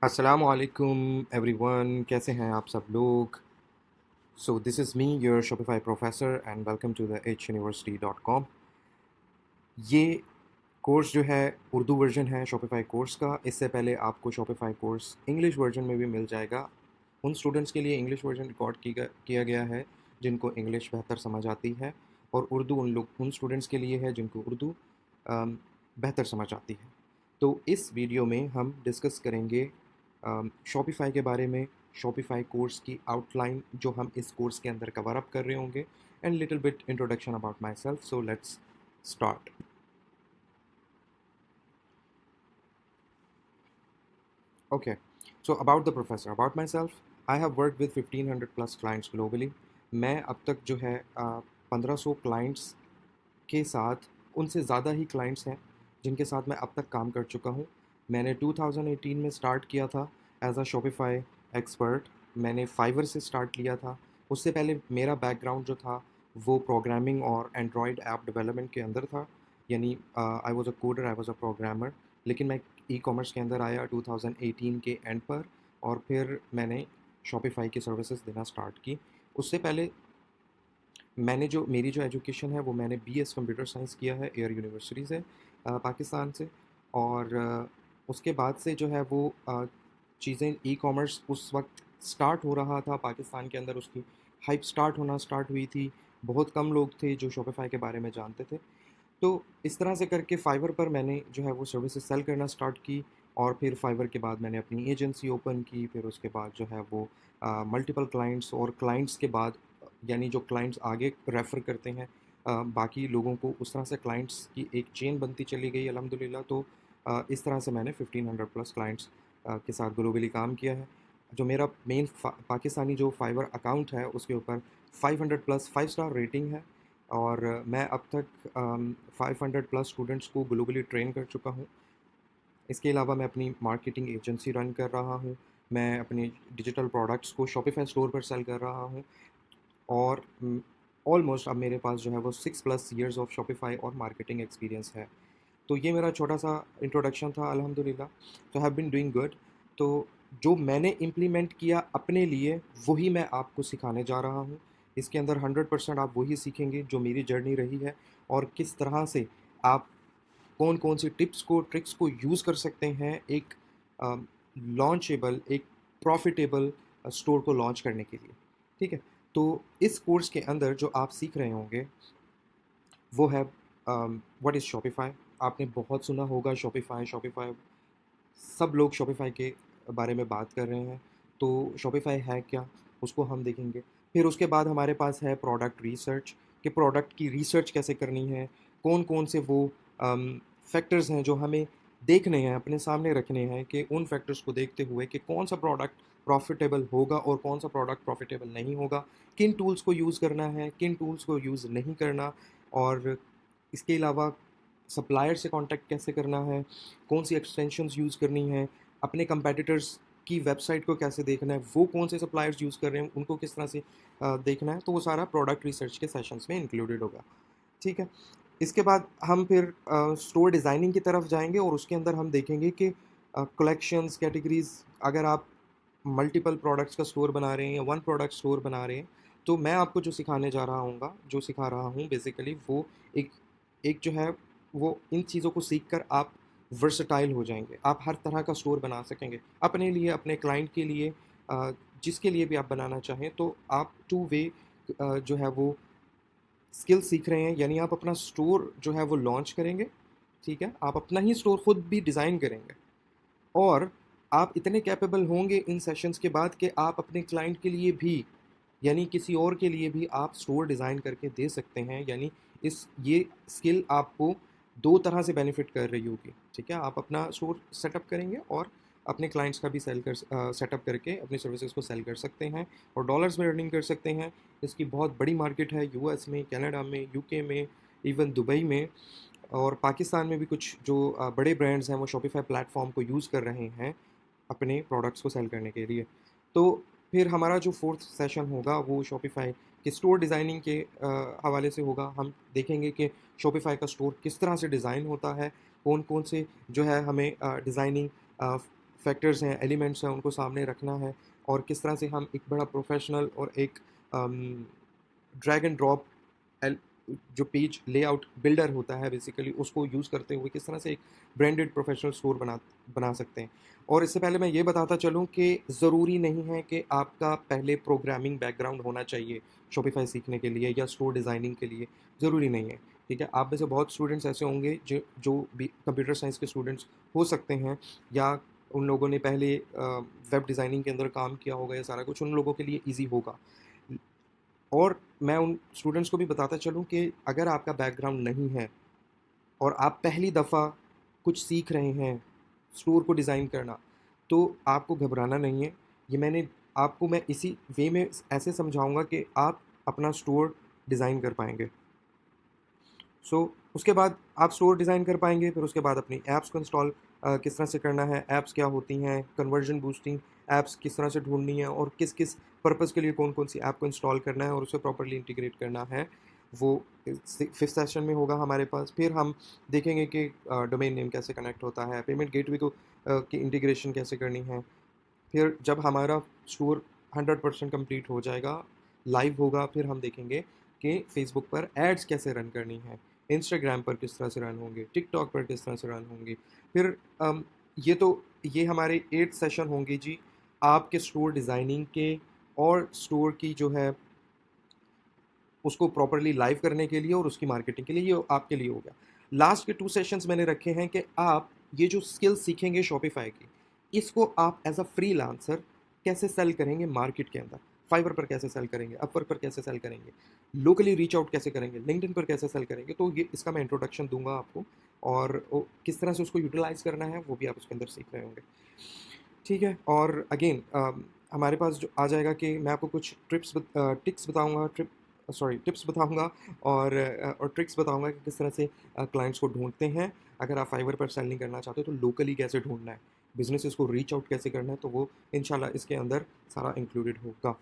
अस्सलाम वालेकुम एवरीवन, कैसे हैं आप सब लोग। So this is me your Shopify professor and welcome to the huniversity.com। ये कोर्स जो है उर्दू वर्जन है शॉपिफाई कोर्स का। इससे पहले आपको शॉपिफाई कोर्स इंग्लिश वर्जन में भी मिल जाएगा। उन स्टूडेंट्स के लिए इंग्लिश वर्जन रिकॉर्ड किया गया है जिनको इंग्लिश बेहतर समझ आती है, और उर्दू उन स्टूडेंट्स के लिए है जिनको उर्दू बेहतर समझ आती है। तो इस वीडियो में हम डिस्कस करेंगे शॉपिफ़ाई के बारे में, शॉपिफ़ाई कोर्स की आउटलाइन जो हम इस कोर्स के अंदर कवर अप कर रहे होंगे, and little bit introduction about my self. So let's start. Okay, so about the professor, about myself, I have worked with 1500 plus clients globally. मैं अब तक जो है 1500 क्लाइंट्स के साथ, उनसे ज़्यादा ही क्लाइंट्स हैं जिनके साथ मैं अब तक काम कर चुका हूँ। मैंने 2018 में स्टार्ट किया था एज अ शॉपिफाई एक्सपर्ट। मैंने फाइवर से स्टार्ट लिया था। उससे पहले मेरा बैकग्राउंड जो था वो प्रोग्रामिंग और एंड्रॉयड ऐप डेवलपमेंट के अंदर था, यानी I was a coder, I was a programmer. लेकिन मैं ई कॉमर्स के अंदर आया 2018 के एंड पर, और फिर मैंने शॉपिफाई की सर्विसेज देना स्टार्ट की। उससे पहले मेरी जो एजुकेशन है वो मैंने बीएस कंप्यूटर साइंस किया है एयर यूनिवर्सिटी से, पाकिस्तान से। और उसके बाद से जो है वो चीज़ें ई कॉमर्स उस वक्त स्टार्ट हो रहा था पाकिस्तान के अंदर, उसकी हाइप स्टार्ट हुई थी। बहुत कम लोग थे जो शॉपिफाई के बारे में जानते थे। तो इस तरह से करके फाइवर पर मैंने जो है वो सर्विसेज सेल करना स्टार्ट की, और फिर फाइवर के बाद मैंने अपनी एजेंसी ओपन की। फिर उसके बाद जो है वो मल्टीपल क्लाइंट्स, और क्लाइंट्स के बाद यानी जो क्लाइंट्स आगे रेफ़र करते हैं बाकी लोगों को, उस तरह से क्लाइंट्स की एक चेन बनती चली गई अल्हम्दुलिल्लाह। तो इस तरह से मैंने 1500 प्लस क्लाइंट्स के साथ ग्लोबली काम किया है। जो मेरा मेन पाकिस्तानी जो फाइवर अकाउंट है उसके ऊपर 500 प्लस 5 स्टार रेटिंग है, और मैं अब तक 500 प्लस स्टूडेंट्स को ग्लोबली ट्रेन कर चुका हूँ। इसके अलावा मैं अपनी मार्केटिंग एजेंसी रन कर रहा हूँ। मैं अपने डिजिटल प्रोडक्ट्स को शॉपिफाई स्टोर पर सेल कर रहा हूँ, और ऑलमोस्ट अब मेरे पास जो है वो 6 प्लस ईयर्स ऑफ शॉपिफाई और मार्केटिंग एक्सपीरियंस है। तो ये मेरा छोटा सा इंट्रोडक्शन था अल्हम्दुलिल्लाह। तो हैव बीन डूइंग गुड। तो जो मैंने इम्प्लीमेंट किया अपने लिए वही मैं आपको सिखाने जा रहा हूँ। इसके अंदर 100% आप वही सीखेंगे जो मेरी जर्नी रही है, और किस तरह से आप कौन कौन सी टिप्स को ट्रिक्स को यूज़ कर सकते हैं एक लॉन्चेबल, एक प्रॉफिटेबल स्टोर को लॉन्च करने के लिए। ठीक है। तो इस कोर्स के अंदर जो आप सीख रहे होंगे वो है व्हाट इज़ शॉपिफाई। आपने बहुत सुना होगा शॉपिफाई शॉपिफाई, सब लोग शॉपिफाई के बारे में बात कर रहे हैं। तो शॉपिफाई है क्या, उसको हम देखेंगे। फिर उसके बाद हमारे पास है प्रोडक्ट रिसर्च, कि प्रोडक्ट की रिसर्च कैसे करनी है, कौन कौन से वो फैक्टर्स हैं जो हमें देखने हैं, अपने सामने रखने हैं, कि उन फैक्टर्स को देखते हुए कि कौन सा प्रोडक्ट प्रॉफिटेबल होगा और कौन सा प्रोडक्ट प्रॉफिटेबल नहीं होगा, किन टूल्स को यूज़ करना है, किन टूल्स को यूज़ नहीं करना। और इसके अलावा सप्लायर से कांटेक्ट कैसे करना है, कौन सी एक्सटेंशंस यूज़ करनी है, अपने कंपेटिटर्स की वेबसाइट को कैसे देखना है, वो कौन से सप्लायर्स यूज़ कर रहे हैं उनको किस तरह से देखना है। तो वो सारा प्रोडक्ट रिसर्च के सेशंस में इंक्लूडेड होगा। ठीक है। इसके बाद हम फिर स्टोर डिज़ाइनिंग की तरफ जाएंगे, और उसके अंदर हम देखेंगे कि कलेक्शंस, कैटेगरीज, अगर आप मल्टीपल प्रोडक्ट्स का स्टोर बना रहे हैं या वन प्रोडक्ट स्टोर बना रहे हैं, तो मैं आपको जो सिखाने जा रहा हूँ, जो सिखा रहा हूँ बेसिकली वो एक एक जो है वो इन चीज़ों को सीख कर आप वर्सटाइल हो जाएंगे। आप हर तरह का स्टोर बना सकेंगे अपने लिए, अपने क्लाइंट के लिए, जिसके लिए भी आप बनाना चाहें। तो आप टू वे जो है वो स्किल सीख रहे हैं, यानी आप अपना स्टोर जो है वो लॉन्च करेंगे। ठीक है। आप अपना ही स्टोर खुद भी डिज़ाइन करेंगे, और आप इतने कैपेबल होंगे इन सेशंस के बाद कि आप अपने क्लाइंट के लिए भी, यानी किसी और के लिए भी आप स्टोर डिज़ाइन करके दे सकते हैं। यानी ये स्किल आपको दो तरह से बेनिफिट कर रही होगी। ठीक है। आप अपना स्टोर सेटअप करेंगे, और अपने क्लाइंट्स का भी सेटअप करके अपनी सर्विसेज को सेल कर सकते हैं, और डॉलर्स में अर्निंग कर सकते हैं। इसकी बहुत बड़ी मार्केट है यूएस में, कनाडा में, यूके में, इवन दुबई में, और पाकिस्तान में भी कुछ जो बड़े ब्रांड्स हैं वो शॉपिफाई प्लेटफॉर्म को यूज़ कर रहे हैं अपने प्रोडक्ट्स को सेल करने के लिए। तो फिर हमारा जो फोर्थ सेशन होगा वो शॉपिफाई के स्टोर डिज़ाइनिंग के हवाले से होगा। हम देखेंगे कि शॉपिफाई का स्टोर किस तरह से डिज़ाइन होता है, कौन कौन से जो है हमें डिज़ाइनिंग फैक्टर्स हैं, एलिमेंट्स हैं, उनको सामने रखना है, और किस तरह से हम एक बड़ा प्रोफेशनल और एक ड्रैग एंड ड्रॉप जो पेज लेआउट बिल्डर होता है बेसिकली, उसको यूज़ करते हुए किस तरह से एक ब्रांडेड प्रोफेशनल स्टोर बना सकते हैं। और इससे पहले मैं ये बताता चलूँ कि ज़रूरी नहीं है कि आपका पहले प्रोग्रामिंग बैकग्राउंड होना चाहिए शॉपिफाई सीखने के लिए या स्टोर डिज़ाइनिंग के लिए, ज़रूरी नहीं है। ठीक है, आप में से बहुत स्टूडेंट्स ऐसे होंगे जो जो भी कंप्यूटर साइंस के स्टूडेंट्स हो सकते हैं, या उन लोगों ने पहले वेब डिज़ाइनिंग के अंदर काम किया होगा, ये सारा कुछ उन लोगों के लिए ईजी होगा। और मैं उन स्टूडेंट्स को भी बताता चलूँ कि अगर आपका बैकग्राउंड नहीं है और आप पहली दफ़ा कुछ सीख रहे हैं स्टोर को डिज़ाइन करना, तो आपको घबराना नहीं है। ये मैं इसी वे में ऐसे समझाऊँगा कि आप अपना स्टोर डिज़ाइन कर पाएँगे। उसके बाद आप स्टोर डिज़ाइन कर पाएँगे, फिर उसके बाद अपनी ऐप्स को इंस्टॉल किस तरह से करना है, ऐप्स क्या होती हैं, कन्वर्जन बूस्टिंग ऐप्स किस तरह से ढूँढनी है, और किस-किस पर्पज़ के लिए कौन-कौन सी ऐप को इंस्टॉल करना है और उसे प्रॉपर्ली इंटीग्रेट करना है, वो 5th सेशन में होगा हमारे पास। फिर हम देखेंगे कि डोमेन नेम कैसे कनेक्ट होता है, पेमेंट गेटवे की इंटीग्रेशन कैसे करनी है। फिर जब हमारा स्टोर 100% कंप्लीट हो जाएगा, लाइव होगा, फिर हम देखेंगे कि फेसबुक पर एड्स कैसे रन करनी है, इंस्टाग्राम पर किस तरह से रन होंगे, टिकटॉक पर किस तरह से रन होंगे। फिर ये तो ये हमारे 8 सेशन होंगे जी, आपके स्टोर डिज़ाइनिंग के और स्टोर की जो है उसको प्रॉपर्ली लाइव करने के लिए और उसकी मार्केटिंग के लिए, ये आपके लिए हो गया। लास्ट के 2 सेशंस मैंने रखे हैं कि आप ये जो स्किल सीखेंगे शॉपिफाई की, इसको आप एज़ अ फ्रीलांसर कैसे सेल करेंगे मार्केट के अंदर। फाइवर पर कैसे सेल करेंगे, अपवर्क पर कैसे सेल करेंगे, लोकली रीच आउट कैसे करेंगे, लिंक्डइन पर कैसे सेल करेंगे। तो ये इसका मैं इंट्रोडक्शन दूँगा आपको, और वो किस तरह से उसको यूटिलाइज़ करना है, वो भी आप उसके अंदर सीख रहे होंगे। ठीक है, और अगेन हमारे पास जो आ जाएगा कि मैं आपको कुछ टिप्स बताऊँगा, टिप्स बताऊँगा, और ट्रिक्स बताऊँगा कि किस तरह से क्लाइंट्स को ढूँढते हैं। अगर आप फाइवर पर सेल नहीं करना चाहते तो लोकली कैसे ढूँढना है, बिज़नेसेस को रीच आउट कैसे करना है, तो वो इंशाल्लाह इसके अंदर सारा इंक्लूडेड होगा।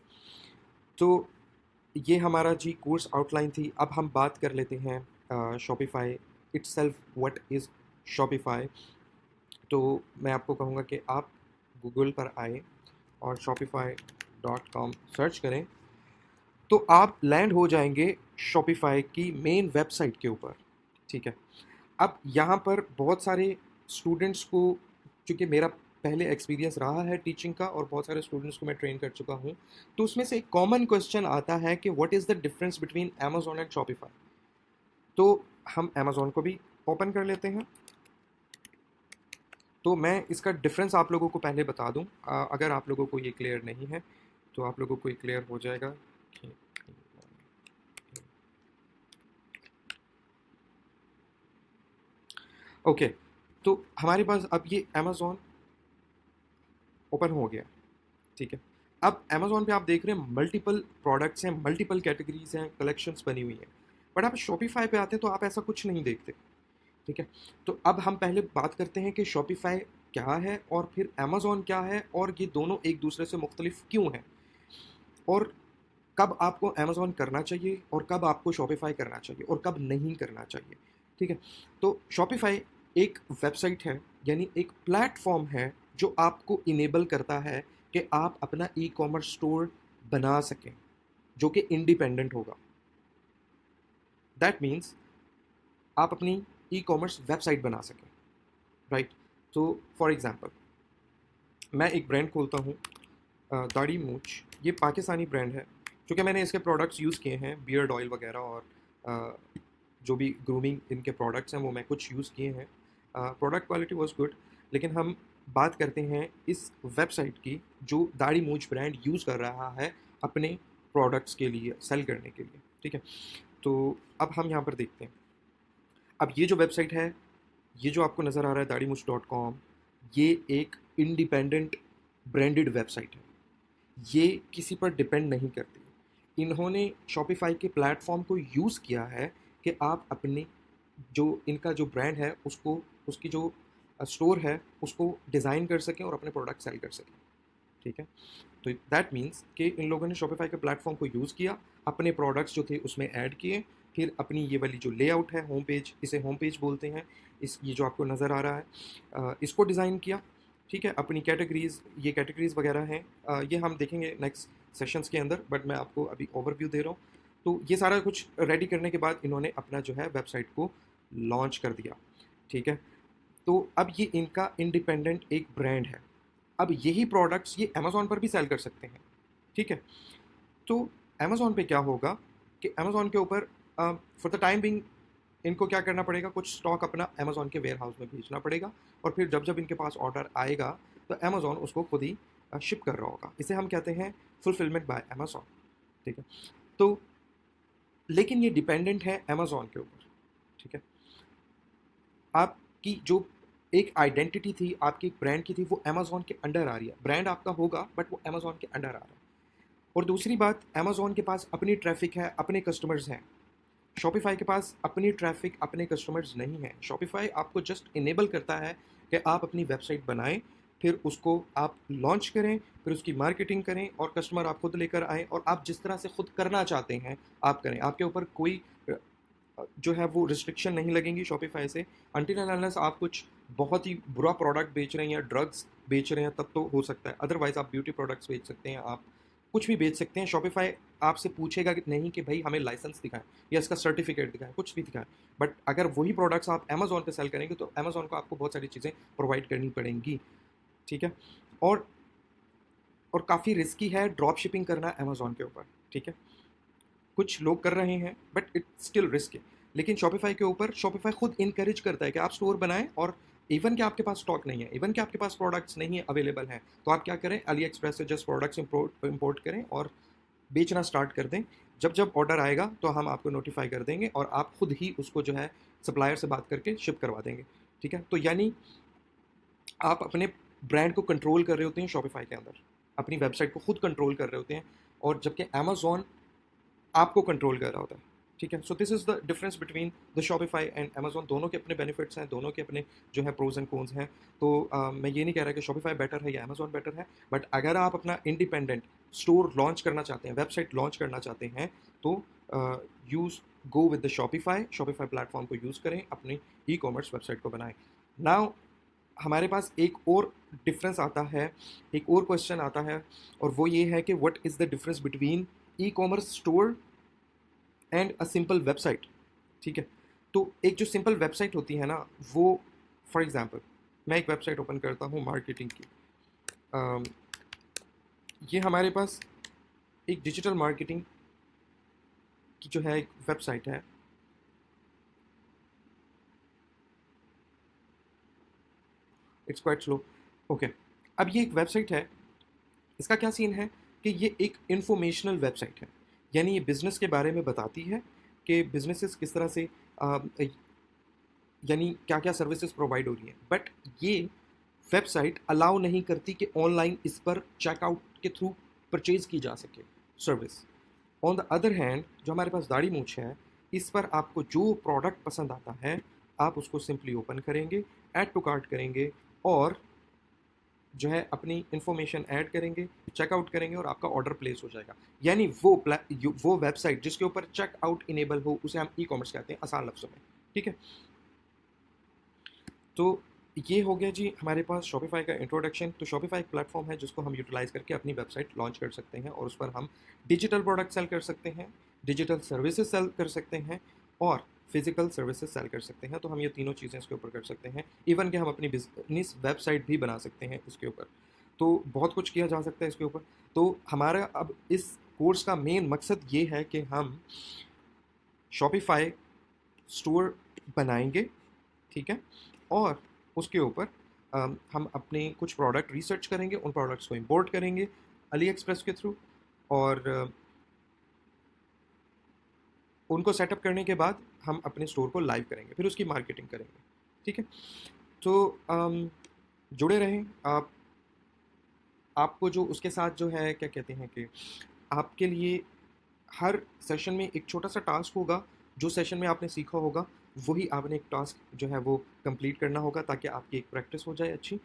तो ये हमारा जी कोर्स आउटलाइन थी। अब हम बात कर लेते हैं Shopify itself, what is Shopify. तो मैं आपको कहूँगा कि आप गूगल पर आएँ और shopify.com सर्च करें, तो आप लैंड हो जाएंगे शॉपिफाई की मेन वेबसाइट के ऊपर। ठीक है, अब यहाँ पर बहुत सारे स्टूडेंट्स को, चूँकि मेरा पहले एक्सपीरियंस रहा है टीचिंग का और बहुत सारे स्टूडेंट्स को मैं ट्रेन कर चुका हूँ, तो उसमें से एक कॉमन क्वेश्चन आता है कि what is the difference between Amazon and Shopify. तो हम अमेज़न को भी ओपन कर लेते हैं। तो मैं इसका डिफरेंस आप लोगों को पहले बता दूं, अगर आप लोगों को ये क्लियर नहीं है तो आप लोगों को ये क्लियर हो जाएगा कि ओके। तो हमारे पास अब ये अमेज़न ओपन हो गया। ठीक है, अब अमेज़न पे आप देख रहे हैं मल्टीपल प्रोडक्ट्स हैं, मल्टीपल कैटेगरीज हैं, कलेक्शंस बनी हुई हैं। बट आप शॉपिफाई पे आते हैं तो आप ऐसा कुछ नहीं देखते। ठीक है, तो अब हम पहले बात करते हैं कि शॉपिफाई क्या है और फिर अमेज़न क्या है, और ये दोनों एक दूसरे से मुख्तलिफ क्यों हैं, और कब आपको अमेज़न करना चाहिए और कब आपको शॉपिफाई करना चाहिए और कब नहीं करना चाहिए। ठीक है, तो शॉपिफाई एक वेबसाइट है, यानी एक प्लेटफॉर्म है जो आपको इनेबल करता है कि आप अपना ई कॉमर्स स्टोर बना सकें जो कि इंडिपेंडेंट होगा। दैट मीन्स आप अपनी ई कॉमर्स वेबसाइट बना सकें, राइट। तो फॉर एग्जांपल मैं एक ब्रांड खोलता हूँ, दाढ़ी मूंछ, ये पाकिस्तानी ब्रांड है। चूँकि मैंने इसके प्रोडक्ट्स यूज़ किए हैं, बियर्ड ऑयल वगैरह, और जो भी ग्रूमिंग इनके प्रोडक्ट्स हैं वो मैं कुछ यूज़ किए हैं। Product quality was good. लेकिन हम बात करते हैं इस वेबसाइट की जो दाढ़ी मूंछ ब्रांड यूज़ कर रहा है अपने प्रोडक्ट्स के लिए, सेल करने के लिए। ठीक है, तो अब हम यहाँ पर देखते हैं। अब ये जो वेबसाइट है, ये जो आपको नज़र आ रहा है दाढ़ीमूंछ.com, ये एक इंडिपेंडेंट ब्रांडेड वेबसाइट है। ये किसी पर डिपेंड नहीं करती। इन्होंने शॉपिफाई के प्लेटफॉर्म को यूज़ किया है कि आप अपने जो इनका जो ब्रांड है उसको, उसकी जो स्टोर है उसको डिज़ाइन कर सकें और अपने प्रोडक्ट सेल कर सकें। ठीक है, तो दैट मीन्स कि इन लोगों ने शॉपिफाई के प्लेटफॉर्म को यूज़ किया, अपने प्रोडक्ट्स जो थे उसमें ऐड किए, फिर अपनी ये वाली जो लेआउट है, होम पेज, इसे होम पेज बोलते हैं, इस ये जो आपको नज़र आ रहा है, इसको डिज़ाइन किया। ठीक है, अपनी कैटेगरीज़, ये कैटेगरीज़ वगैरह हैं, ये हम देखेंगे नेक्स्ट सेशंस के अंदर, बट मैं आपको अभी ओवरव्यू दे रहा हूँ। तो ये सारा कुछ रेडी करने के बाद इन्होंने अपना जो है वेबसाइट को लॉन्च कर दिया, ठीक है। तो अब ये इनका इंडिपेंडेंट एक ब्रांड है। अब यही प्रोडक्ट्स ये अमेज़न पर भी सेल कर सकते हैं, ठीक है। तो अमेज़न पे क्या होगा कि अमेज़न के ऊपर फॉर द टाइम बिंग इनको क्या करना पड़ेगा, कुछ स्टॉक अपना अमेज़न के वेयर हाउस में भेजना पड़ेगा, और फिर जब जब इनके पास ऑर्डर आएगा तो अमेज़न उसको खुद ही शिप कर रहा होगा। इसे हम कहते हैं फुलफिलमेंट बाय अमेज़न, ठीक है। तो लेकिन ये डिपेंडेंट है अमेज़न के ऊपर, ठीक है। आपकी जो एक आइडेंटिटी थी, आपकी एक ब्रांड की थी, वो अमेज़न के अंडर आ रही है। ब्रांड आपका होगा बट वो अमेज़न के अंडर आ रहा है। और दूसरी बात, अमेज़न के पास अपनी ट्रैफ़िक है, अपने कस्टमर्स हैं। शॉपिफ़ाई के पास अपनी ट्रैफ़िक, अपने कस्टमर्स नहीं हैं। शॉपिफ़ाई आपको जस्ट इनेबल करता है कि आप अपनी वेबसाइट बनाएँ, फिर उसको आप लॉन्च करें, फिर उसकी मार्केटिंग करें और कस्टमर आप खुद लेकर आएँ, और आप जिस तरह से खुद करना चाहते हैं, आप करें। आपके ऊपर कोई जो है वो रिस्ट्रिक्शन नहीं लगेंगी शॉपिफ़ाई से, अनटिल एंड अनलेस आप कुछ बहुत ही बुरा प्रोडक्ट बेच रहे हैं या ड्रग्स बेच रहे हैं, तब तो हो सकता है। अदरवाइज़ आप ब्यूटी प्रोडक्ट्स बेच सकते हैं, आप कुछ भी बेच सकते हैं। शॉपिफ़ाई आपसे पूछेगा कि नहीं कि भाई हमें लाइसेंस दिखाएँ या इसका सर्टिफिकेट दिखाएँ, कुछ भी दिखाएँ। बट अगर वही प्रोडक्ट्स आप अमेज़न पे सेल करेंगे तो अमेज़न को आपको बहुत सारी चीज़ें प्रोवाइड करनी पड़ेंगी, ठीक है? और और काफ़ी रिस्की है ड्रॉप शिपिंग करना अमेज़न के ऊपर, ठीक है? कुछ लोग कर रहे हैं बट इट्स स्टिल रिस्क है। लेकिन शॉपिफ़ाई के ऊपर शॉपिफ़ाई खुद इनकरेज करता है कि आप स्टोर बनाएँ, और इवन कि आपके पास स्टॉक नहीं है, इवन कि आपके पास प्रोडक्ट्स नहीं है, अवेलेबल हैं, तो आप क्या करें, अली एक्सप्रेस से जस्ट प्रोडक्ट्स इम्पोर्ट करें और बेचना स्टार्ट कर दें। जब जब ऑर्डर आएगा तो हम आपको नोटिफाई कर देंगे और आप खुद ही उसको जो है सप्लायर से बात करके शिप करवा देंगे, ठीक है। तो यानी आप अपने ब्रांड को कंट्रोल कर रहे होते हैं शॉपिफ़ाई के अंदर, अपनी वेबसाइट को खुद कंट्रोल कर रहे होते हैं, और जबकि अमेज़न आपको कंट्रोल कर रहा होता है, ठीक है। सो this is the difference between the Shopify and Amazon. दोनों के अपने बेनिफिट्स हैं, दोनों के अपने जो है प्रोज एंड कॉन्स हैं। तो मैं ये नहीं कह रहा कि शॉपिफाई बेटर है या अमेज़न बेटर है, बट अगर आप अपना इंडिपेंडेंट स्टोर लॉन्च करना चाहते हैं, वेबसाइट लॉन्च करना चाहते हैं, तो use go with the Shopify, Shopify platform को यूज़ करें, अपनी ई कॉमर्स वेबसाइट को बनाएं। नाउ हमारे पास एक और डिफरेंस आता है, एक और क्वेश्चन आता है, और वो ये है कि what is the difference between e commerce store and a simple website, ठीक है। तो एक जो सिंपल वेबसाइट होती है ना, वो फॉर एग्जांपल मैं एक वेबसाइट ओपन करता हूँ मार्केटिंग की। अम, ये हमारे पास एक डिजिटल मार्केटिंग की जो है एक वेबसाइट है। It's quite slow. ओके, अब ये एक वेबसाइट है, इसका क्या सीन है कि ये एक इंफॉर्मेशनल वेबसाइट है, यानी ये बिज़नेस के बारे में बताती है कि बिजनेसेस किस तरह से यानी क्या क्या सर्विसेज प्रोवाइड हो रही हैं। बट ये वेबसाइट अलाउ नहीं करती कि ऑनलाइन इस पर चेकआउट के थ्रू परचेज की जा सके service. On the other hand, जो हमारे पास दाढ़ी मूछ है, इस पर आपको जो प्रोडक्ट पसंद आता है, आप उसको सिंपली ओपन करेंगे, ऐड टू कार्ट करेंगे, और जो है अपनी इन्फॉर्मेशन ऐड करेंगे, चेकआउट करेंगे, और आपका ऑर्डर प्लेस हो जाएगा। यानी वो वेबसाइट जिसके ऊपर चेकआउट इनेबल हो, उसे हम ई कॉमर्स कहते हैं आसान लफ्ज़ों में, ठीक है। तो ये हो गया जी हमारे पास शॉपिफाई का इंट्रोडक्शन। तो शॉपिफाई एक प्लेटफॉर्म है जिसको हम यूटिलाइज़ करके अपनी वेबसाइट लॉन्च कर सकते हैं, और उस पर हम डिजिटल प्रोडक्ट सेल कर सकते हैं, डिजिटल सर्विसेज सेल कर सकते हैं, और फिजिकल सर्विसेज सेल कर सकते हैं। तो हम ये तीनों चीज़ें इसके ऊपर कर सकते हैं। इवन कि हम अपनी बिजनेस वेबसाइट भी बना सकते हैं इसके ऊपर। तो बहुत कुछ किया जा सकता है इसके ऊपर। तो हमारा अब इस कोर्स का मेन मकसद ये है कि हम शॉपिफाई स्टोर बनाएंगे, ठीक है, और उसके ऊपर हम अपने कुछ प्रोडक्ट रिसर्च करेंगे, उन प्रोडक्ट्स को इंपोर्ट करेंगे अली एक्सप्रेस के थ्रू, और उनको सेटअप करने के बाद हम अपने स्टोर को लाइव करेंगे, फिर उसकी मार्केटिंग करेंगे, ठीक है। तो जुड़े रहें आप। आपको जो उसके साथ जो है क्या कहते हैं कि आपके लिए हर सेशन में एक छोटा सा टास्क होगा। जो सेशन में आपने सीखा होगा वही आपने एक टास्क जो है वो कंप्लीट करना होगा, ताकि आपकी एक प्रैक्टिस हो जाए अच्छी।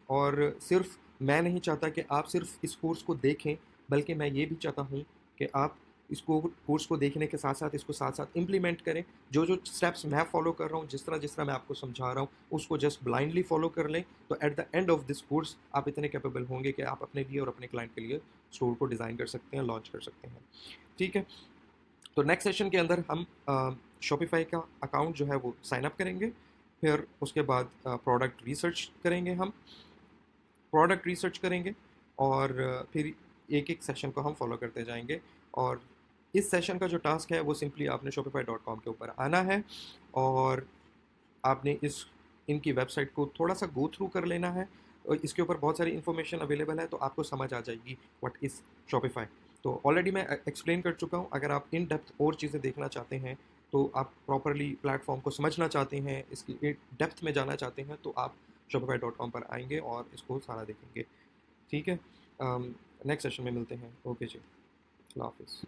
और सिर्फ मैं नहीं चाहता कि आप सिर्फ इस कोर्स को देखें, बल्कि मैं ये भी चाहता हूँ कि आप इसको कोर्स को देखने के साथ साथ इसको साथ साथ इम्प्लीमेंट करें। जो जो स्टेप्स मैं फॉलो कर रहा हूँ, जिस तरह मैं आपको समझा रहा हूँ, उसको जस्ट ब्लाइंडली फॉलो कर लें, तो at the end of this course आप इतने कैपेबल होंगे कि आप अपने लिए और अपने क्लाइंट के लिए स्टोर को डिज़ाइन कर सकते हैं, लॉन्च कर सकते हैं। ठीक है, तो नेक्स्ट सेशन के अंदर हम शॉपिफाई का अकाउंट जो है वो साइन अप करेंगे। फिर उसके बाद प्रोडक्ट रिसर्च करेंगे, हम प्रोडक्ट रिसर्च करेंगे, और फिर एक एक सेशन को हम फॉलो करते जाएंगे। और इस सेशन का जो टास्क है वो सिंपली आपने shopify.com के ऊपर आना है, और आपने इनकी वेबसाइट को थोड़ा सा गो थ्रू कर लेना है, और इसके ऊपर बहुत सारी इन्फॉर्मेशन अवेलेबल है, तो आपको समझ आ जाएगी व्हाट इज़ शॉपिफाई। तो ऑलरेडी मैं एक्सप्लेन कर चुका हूँ। अगर आप इन डेप्थ और चीज़ें देखना चाहते हैं, तो आप प्रॉपरली प्लेटफॉर्म को समझना चाहते हैं, इसकी डेप्थ में जाना चाहते हैं, तो आप shopify.com पर आएंगे और इसको सारा देखेंगे। ठीक है, नेक्स्ट सेशन में मिलते हैं। ओके जी, अल्लाह हाफिज़।